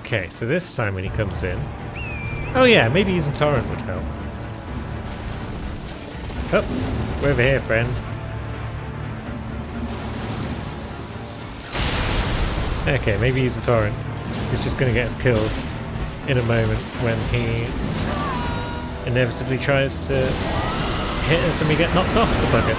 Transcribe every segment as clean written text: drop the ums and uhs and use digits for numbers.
Okay, so this time when he comes in... Oh yeah, maybe using Torrent would help. Oh, we're over here, friend. Okay, maybe using Torrent is just going to get us killed in a moment when he inevitably tries to hit us and we get knocked off the bucket.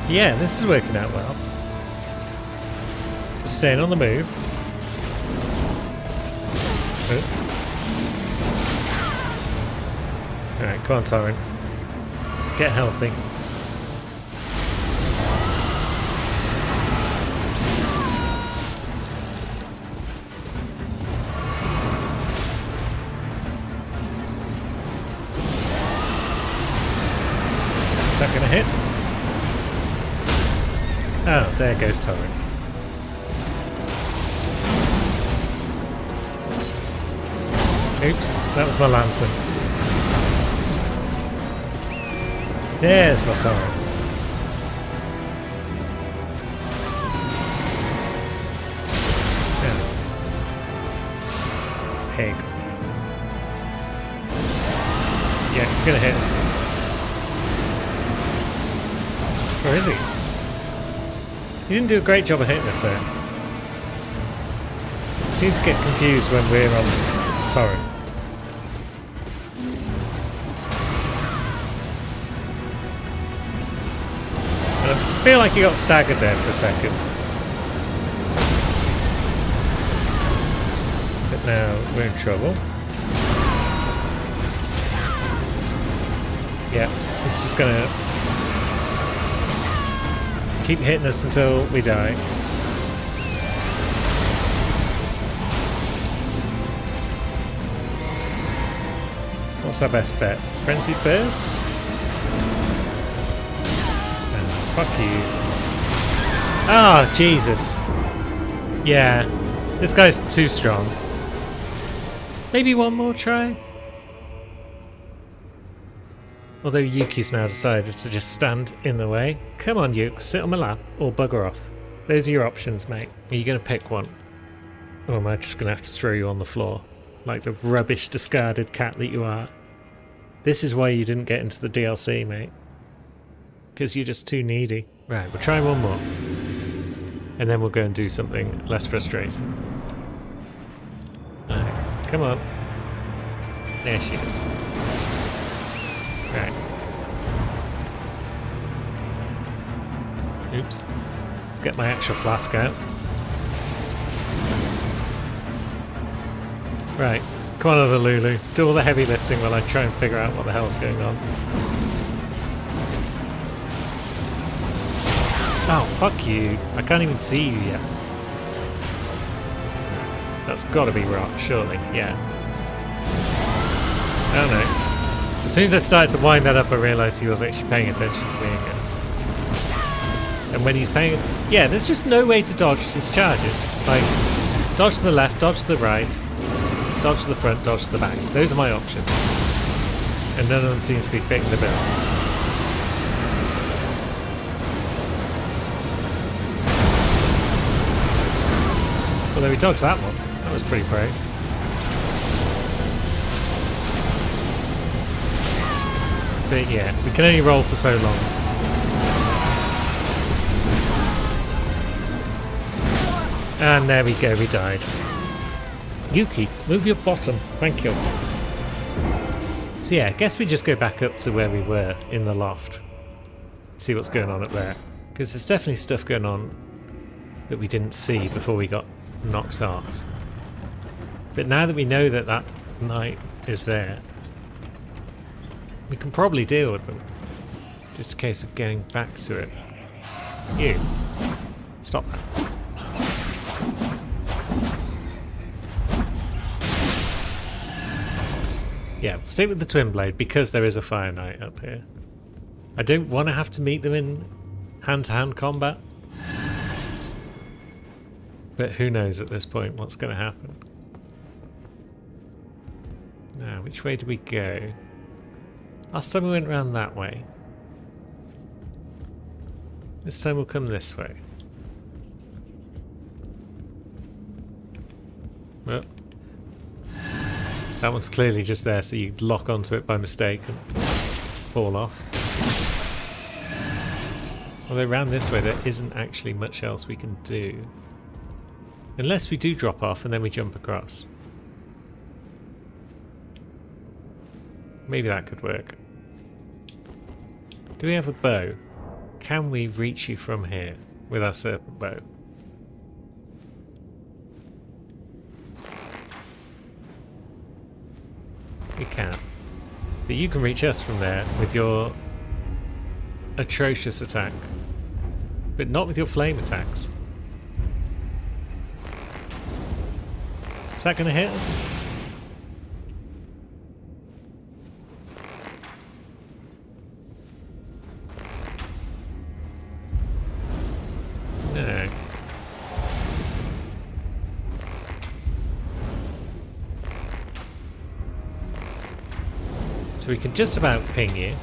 Yeah, this is working out well. Just staying on the move. Alright, come on, Torrent. Get healthy. Is that gonna hit? Oh, there goes Torrent. Oops, that was my lantern. There's my Torrent. Yeah. Pig. Yeah, it's gonna hit us. Where is he? He didn't do a great job of hitting us there. He seems to get confused when we're on Torrent. And I feel like he got staggered there for a second. But now we're in trouble. Yeah, it's just gonna keep hitting us until we die. What's our best bet? Frenzied Burst? Fuck you. Ah, oh, Jesus. Yeah, this guy's too strong. Maybe one more try? Although Yuki's now decided to just stand in the way. Come on, Yuke, sit on my lap or bugger off. Those are your options, mate. Are you going to pick one? Or am I just going to have to throw you on the floor? Like the rubbish, discarded cat that you are. This is why you didn't get into the DLC, mate. Because you're just too needy. Right, we'll try one more. And then we'll go and do something less frustrating. Alright, come on. There she is. Right. Oops. Let's get my actual flask out. Right. Come on over, Lulu. Do all the heavy lifting while I try and figure out what the hell's going on. Oh, fuck you. I can't even see you yet. That's gotta be rock, surely. Yeah. Oh no. As soon as I started to wind that up, I realised he was actually paying attention to me again. And when he's paying... Yeah, there's just no way to dodge his charges. Like, dodge to the left, dodge to the right, dodge to the front, dodge to the back. Those are my options. And none of them seem to be fitting the bill. Although we dodged that one. That was pretty pro. But yeah, we can only roll for so long. And there we go, we died. Yuki, move your bottom. Thank you. So yeah, I guess we just go back up to where we were in the loft. See what's going on up there. Because there's definitely stuff going on that we didn't see before we got knocked off. But now that we know that that knight is there, we can probably deal with them. Just a case of getting back to it. You. Stop that. Yeah, stick with the Twin Blade because there is a Fire Knight up here. I don't want to have to meet them in hand-to-hand combat. But who knows at this point what's going to happen. Now, which way do we go? Last time we went round that way. This time we'll come this way. Well, that one's clearly just there so you lock onto it by mistake and fall off. Although around this way there isn't actually much else we can do. Unless we do drop off and then we jump across. Maybe that could work. Do we have a bow? Can we reach you from here with our serpent bow? We can. But you can reach us from there with your atrocious attack. But not with your flame attacks. Is that going to hit us? No. So we can just about ping you.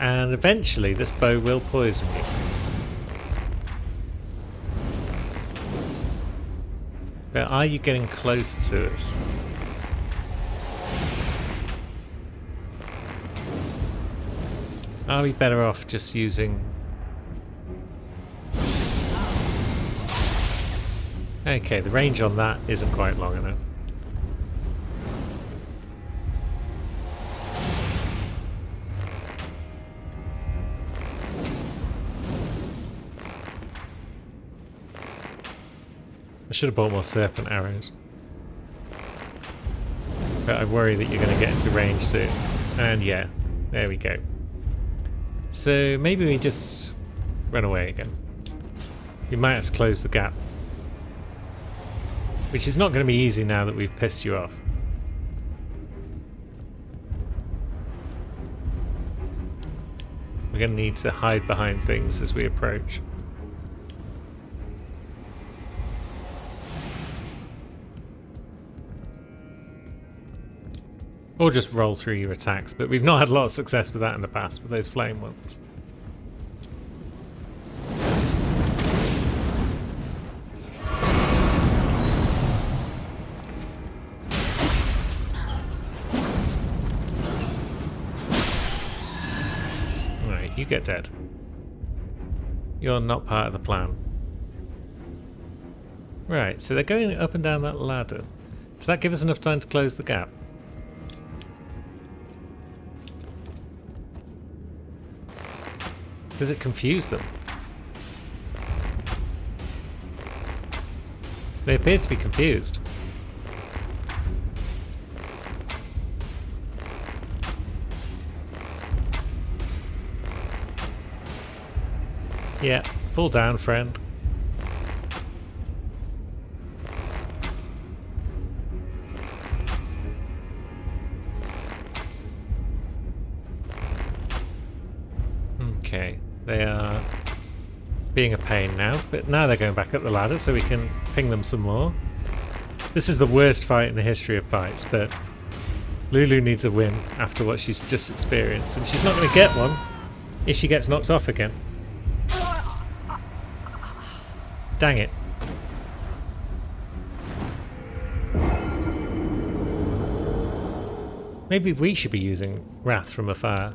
And eventually this bow will poison you. But are you getting closer to us? Are we better off just using... Okay, the range on that isn't quite long enough. I should have bought more serpent arrows. But I worry that you're going to get into range soon. And yeah, there we go. So maybe we just run away again. We might have to close the gap. Which is not going to be easy now that we've pissed you off. We're going to need to hide behind things as we approach. Or just roll through your attacks, but we've not had a lot of success with that in the past, with those flame ones. Alright, you get dead. You're not part of the plan. Right, so they're going up and down that ladder. Does that give us enough time to close the gap? Does it confuse them? They appear to be confused. Yeah, fall down, friend. Okay, they are being a pain now, but now they're going back up the ladder so we can ping them some more. This is the worst fight in the history of fights, but Lulu needs a win after what she's just experienced, and she's not going to get one if she gets knocked off again. Dang it. Maybe we should be using Wrath from Afar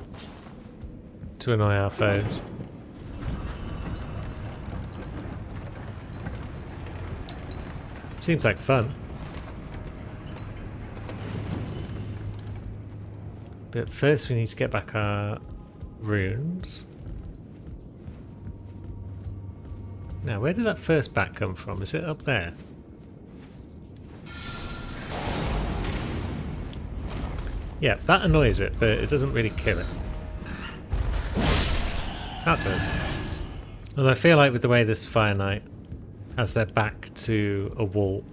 to annoy our foes. Seems like fun. But first we need to get back our runes. Now, where did that first bat come from? Is it up there? Yeah, that annoys it, but it doesn't really kill it. That does. Although I feel like with the way this Fire Knight has their back to a wall,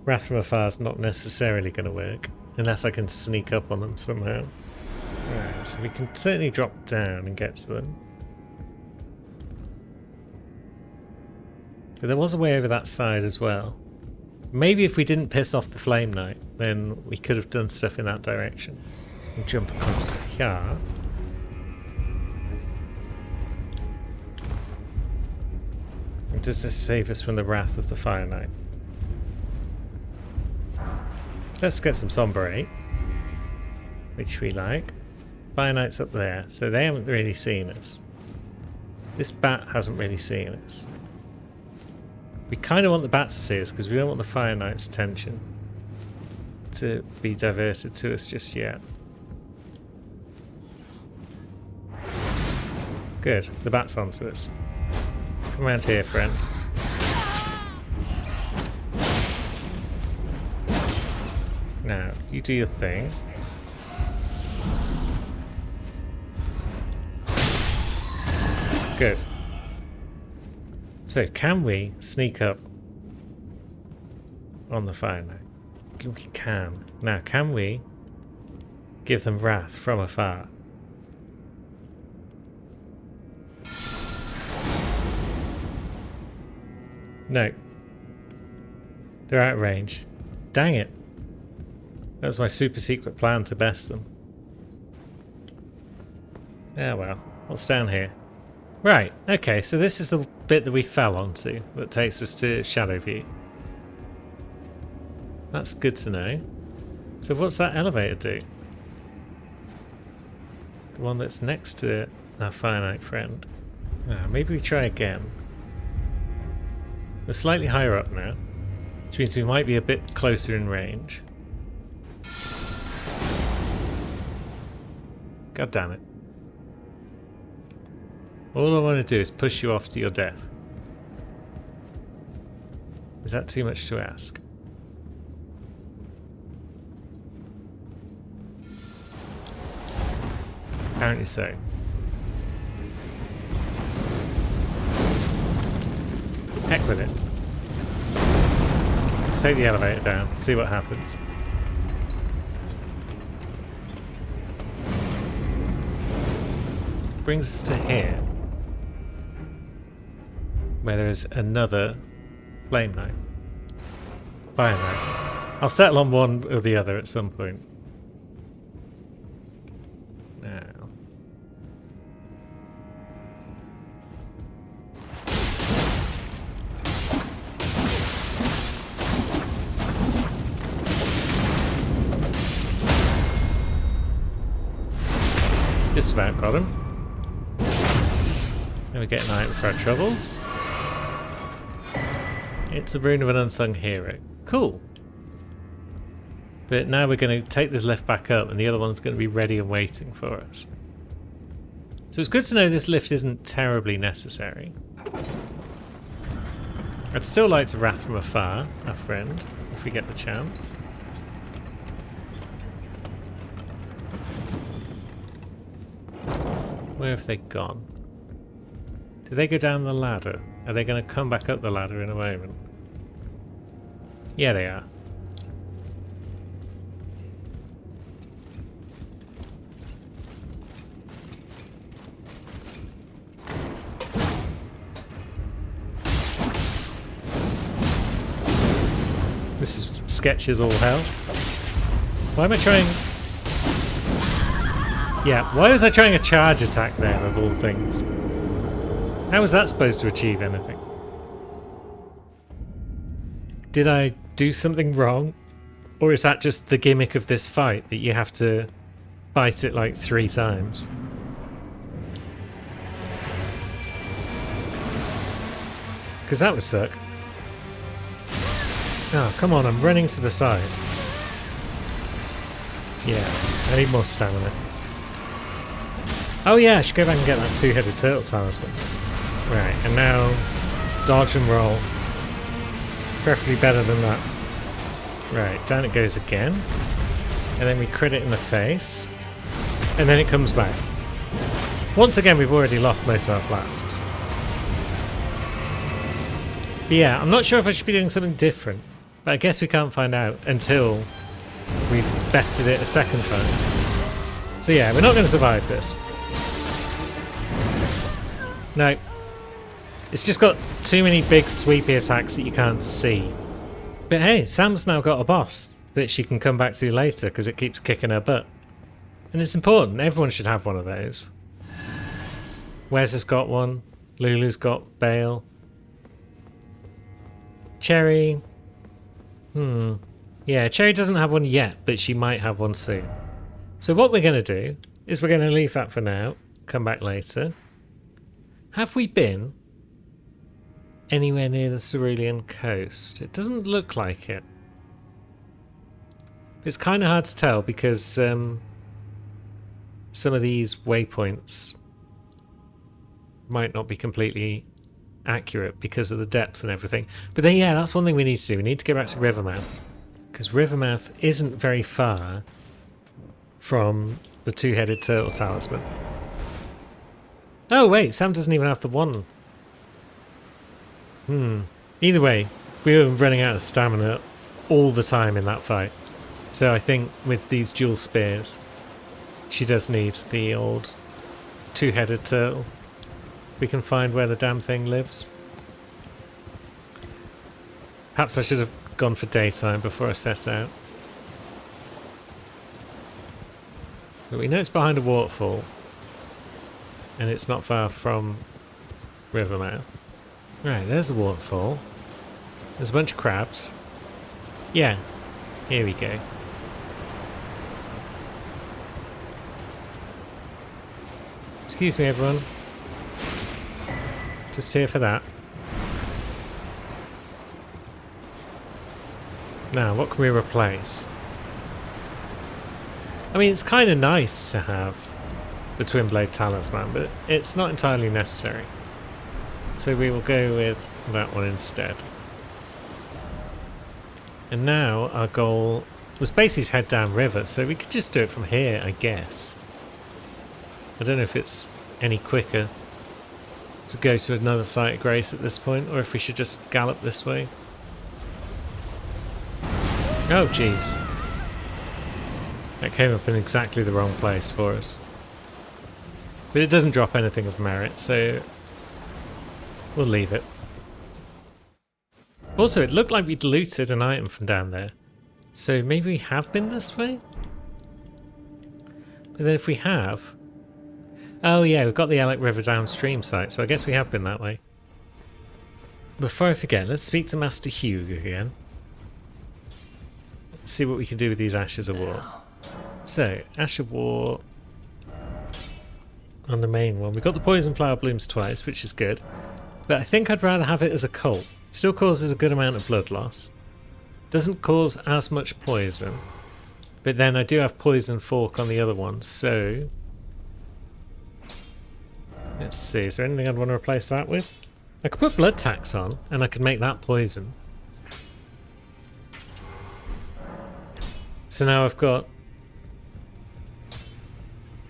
Wrath from Afar is not necessarily going to work, unless I can sneak up on them somehow. Right, so we can certainly drop down and get to them. But there was a way over that side as well. Maybe if we didn't piss off the Flame Knight, then we could have done stuff in that direction. And jump across here. And does this save us from the wrath of the Fire Knight? Let's get some Somberate, which we like. Fire Knight's up there, so they haven't really seen us. This bat hasn't really seen us. We kind of want the bat to see us because we don't want the Fire Knight's attention to be diverted to us just yet. Good, the bat's onto us. Come around here, friend. Now, you do your thing. Good. So, can we sneak up on the Fire Knight? We can. Now, can we give them wrath from afar? No. They're out of range. Dang it. That was my super secret plan to best them. Ah well. What's down here? Right, okay, so this is the bit that we fell onto that takes us to Shadowview. That's good to know. So what's that elevator do? The one that's next to our Fire Knight friend. Maybe we try again. We're slightly higher up now, which means we might be a bit closer in range. God damn it. All I want to do is push you off to your death. Is that too much to ask? Apparently so. Heck with it. Let's take the elevator down, see what happens. Brings us to here, where there is another Flame Knight. Fire Knight. I'll settle on one or the other at some point. Now. Just about got him. Then we get an item for our troubles. It's a rune of an unsung hero. Cool. But now we're going to take this lift back up and the other one's going to be ready and waiting for us. So it's good to know this lift isn't terribly necessary. I'd still like to wrath from afar, our friend, if we get the chance. Where have they gone? Did they go down the ladder? Are they going to come back up the ladder in a moment? Yeah, they are. This is sketchy as all hell. Why am I trying... Yeah, why was I trying a charge attack there, of all things? How was that supposed to achieve anything? Did I do something wrong? Or is that just the gimmick of this fight, that you have to fight it like 3 times? Because that would suck. Oh, come on, I'm running to the side. Yeah, I need more stamina. Oh yeah, I should go back and get that 2-headed turtle talisman. Right, and now dodge and roll. Preferably better than that. Right, down it goes again. And then we crit it in the face. And then it comes back. Once again, we've already lost most of our flasks. But yeah, I'm not sure if I should be doing something different. But I guess we can't find out until we've bested it a second time. So yeah, we're not going to survive this. No. It's just got too many big sweepy attacks that you can't see. But hey, Sam's now got a boss that she can come back to later because it keeps kicking her butt. And it's important, everyone should have one of those. Wes has got one, Lulu's got Bale. Cherry... Yeah, Cherry doesn't have one yet, but she might have one soon. So what we're going to do is we're going to leave that for now, come back later. Have we been anywhere near the Cerulean coast? It doesn't look like it. It's kind of hard to tell because some of these waypoints might not be completely accurate because of the depth and everything. But then, yeah, that's one thing we need to do. We need to go back to Rivermouth because Rivermouth isn't very far from the two-headed turtle talisman. Oh wait, Sam doesn't even have the one. Either way, we were running out of stamina all the time in that fight. So I think with these dual spears, she does need the old two-headed turtle. We can find where the damn thing lives. Perhaps I should have gone for daytime before I set out. But we know it's behind a waterfall. And it's not far from Rivermouth. Right, there's a waterfall. There's a bunch of crabs. Yeah, here we go. Excuse me, everyone. Just here for that. Now, what can we replace? I mean, it's kind of nice to have the Twin Blade Talisman, but it's not entirely necessary. So we will go with that one instead. And now our goal was basically to head down river, so we could just do it from here, I guess. I don't know if it's any quicker to go to another site of grace at this point, or if we should just gallop this way. Oh jeez. That came up in exactly the wrong place for us. But it doesn't drop anything of merit, so we'll leave it. Also, it looked like we'd looted an item from down there. So maybe we have been this way? But then if we have... Oh yeah, we've got the Alec River downstream site, so I guess we have been that way. Before I forget, let's speak to Master Hugh again. Let's see what we can do with these Ashes of War. So, Ash of War... on the main one. We got the Poison Flower Blooms twice, which is good. But I think I'd rather have it as a cult. Still causes a good amount of blood loss. Doesn't cause as much poison. But then I do have Poison Fork on the other one, so... let's see, is there anything I'd want to replace that with? I could put Blood Tax on, and I could make that poison. So now I've got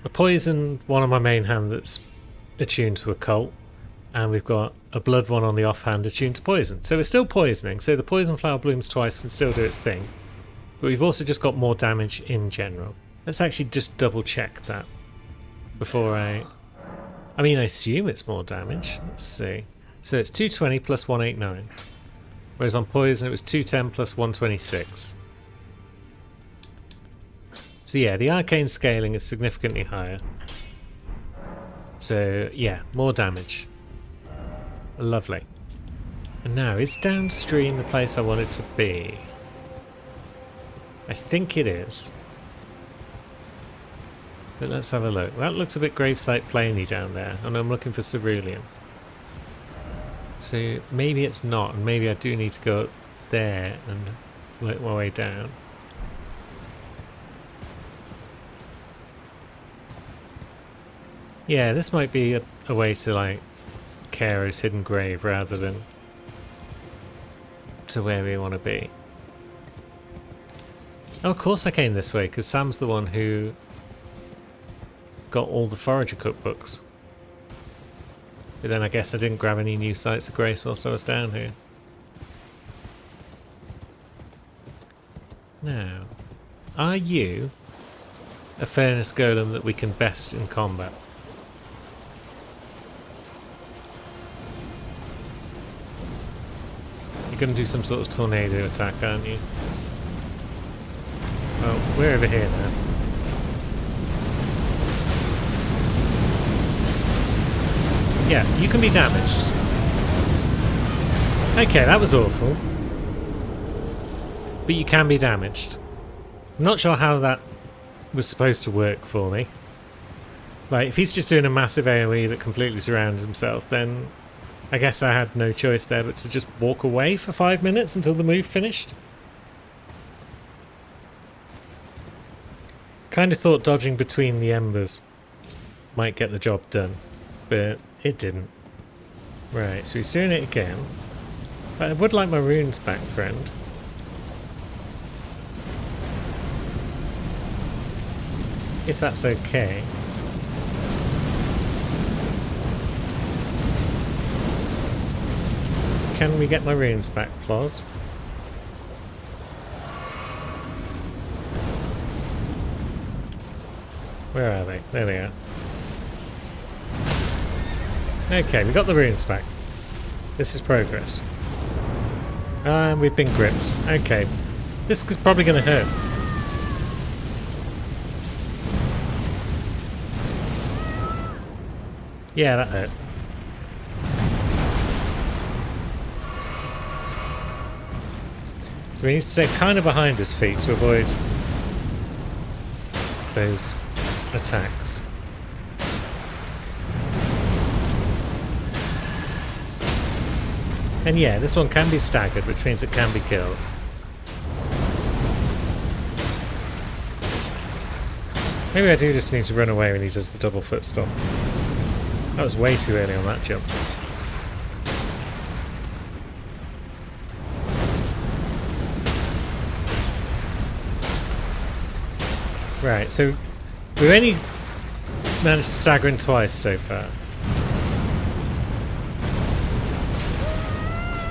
a poison one on my main hand that's attuned to a cult, and we've got a blood one on the offhand attuned to poison. So we're still poisoning, so the Poison Flower Blooms twice can still do its thing. But we've also just got more damage in general. Let's actually just double check that before I mean, I assume it's more damage. Let's see. So it's 220 plus 189. Whereas on poison it was 210 plus 126. So yeah, the arcane scaling is significantly higher. So yeah, more damage. Lovely. And now, is downstream the place I want it to be? I think it is. But let's have a look. That looks a bit gravesite plainy down there, and I'm looking for Cerulean. So maybe it's not, and maybe I do need to go up there and work my way down. Yeah, this might be a way to like Caero's hidden grave rather than to where we want to be. Oh, of course I came this way, because Sam's the one who got all the Forager cookbooks. But then I guess I didn't grab any new sites of grace whilst I was down here. Now, are you a Furnace Golem that we can best in combat? You're going to do some sort of tornado attack, aren't you? Oh, we're over here now. Yeah, you can be damaged. Okay, that was awful. But you can be damaged. I'm not sure how that was supposed to work for me. Like, if he's just doing a massive AoE that completely surrounds himself, then I guess I had no choice there but to just walk away for 5 minutes until the move finished. Kind of thought dodging between the embers might get the job done, but it didn't. Right, so he's doing it again. But I would like my runes back, friend. If that's okay. Can we get my runes back, Ploz? Where are they? There they are. Okay, we got the runes back. This is progress. And we've been gripped. Okay. This is probably going to hurt. Yeah, that hurt. So we need to stay kind of behind his feet to avoid those attacks. And yeah, this one can be staggered, which means it can be killed. Maybe I do just need to run away when he does the double foot stomp. That was way too early on that jump. Right, so we've only managed to stagger him twice so far.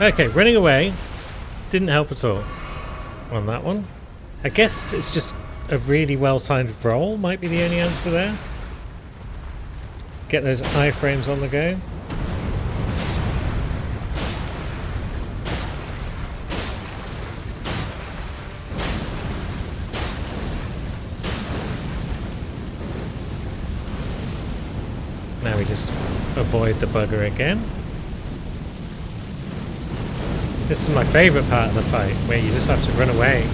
Okay, running away didn't help at all on that one. I guess it's just a really well-timed roll might be the only answer there. Get those iframes on the go. Now we just avoid the bugger again. This is my favourite part of the fight, where you just have to run away.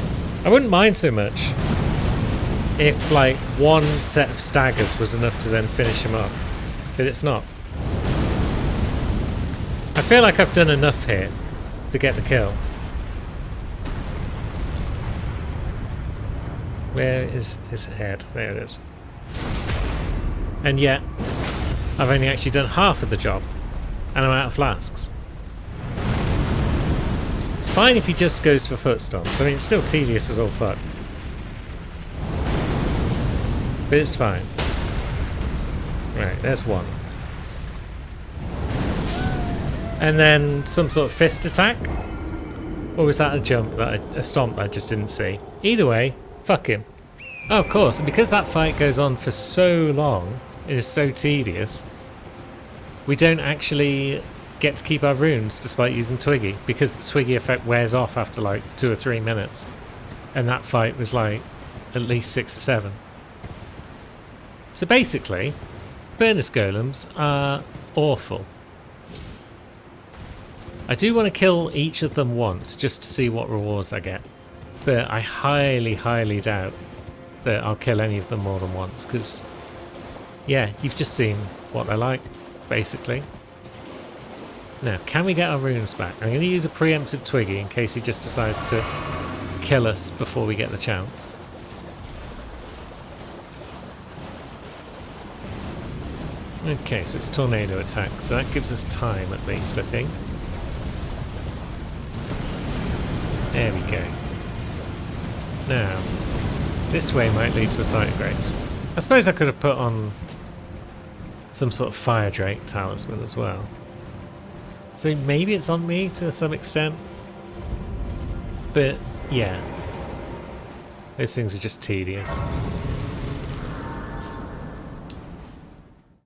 I wouldn't mind so much if, like, one set of staggers was enough to then finish him up. But it's not. I feel like I've done enough here to get the kill. Where is his head? There it is. And yet, I've only actually done half of the job, and I'm out of flasks. It's fine if he just goes for foot stomps. I mean, it's still tedious as all fuck. But it's fine. Right, there's one. And then some sort of fist attack? Or was that a jump, a stomp that I just didn't see? Either way, fuck him. Oh, of course, and because that fight goes on for so long, it is so tedious, we don't actually get to keep our runes despite using Twiggy, because the Twiggy effect wears off after like 2 or 3 minutes. And that fight was like at least 6 or 7. So basically, Furnace Golems are awful. I do want to kill each of them once just to see what rewards I get. But I highly, highly doubt that I'll kill any of them more than once, because, yeah, you've just seen what they're like, basically. Now, can we get our runes back? I'm going to use a preemptive Twiggy in case he just decides to kill us before we get the chance. Okay, so it's tornado attack, so that gives us time at least, I think. There we go. Now, this way might lead to a Sight of Grace. I suppose I could have put on some sort of Fire Drake talisman as well. So maybe it's on me to some extent. But, yeah. Those things are just tedious.